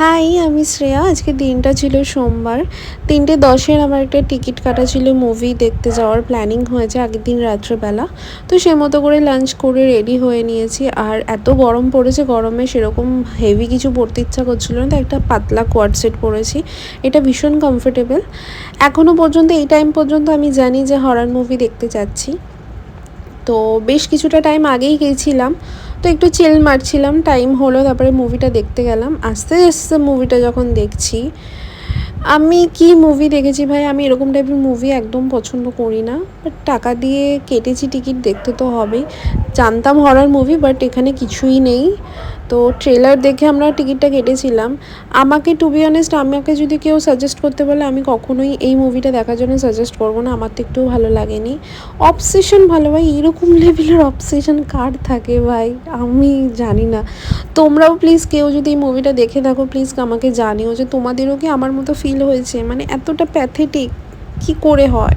High, আমি শ্রেয়া। আজকে দিনটা ছিল সোমবার। 3:10-এর আমার একটা টিকিট কাটা ছিল মুভি দেখতে যাওয়ার প্ল্যানিং হয়েছে আগের দিন রাত্রেবেলা। তো সে মতো করে লাঞ্চ করে রেডি হয়ে নিয়েছি। আর এত গরম পড়েছে, গরমে সেরকম হেভি কিছু পরতে ইচ্ছা করছিল না, তো একটা পাতলা কোয়াড সেট পরেছি। এটা ভীষণ কমফোর্টেবল। এখনও পর্যন্ত এই টাইম পর্যন্ত আমি জানি যে হরর মুভি দেখতে যাচ্ছি। তো বেশ কিছুটা টাইম আগেই গেছিলাম, তো একটু চিল মারছিলাম, টাইম হলো, তারপরে মুভিটা দেখতে গেলাম। আস্তে আস্তে মুভিটা যখন দেখছি, আমি কি মুভি দেখেছি ভাই, আমি এরকম টাইপের মুভি একদম পছন্দ করি না, বাট টাকা দিয়ে কেটেছি টিকিট, দেখতে তো হবেই। জানতাম হরর মুভি, বাট এখানে কিছুই নেই। তো ট্রেলার দেখে আমরা টিকিটটা কেটেছিলাম। আমাকে টু বি অনেস্ট, আমাকে যদি কেউ সাজেস্ট করতে বলে, আমি কখনোই এই মুভিটা দেখার জন্য সাজেস্ট করবো না। আমার তো একটুও ভালো লাগেনি। অবসেশন ভালো ভাই, এরকম লেভেলের অবসেশন কার থাকে ভাই, আমি জানি না। তোমরাও প্লিজ, কেউ যদি এই মুভিটা দেখে থাকো, প্লিজ আমাকে জানিও যে তোমাদেরও কি আমার মতো ফিল হয়েছে, মানে এতটা প্যাথেটিক কি করে হয়।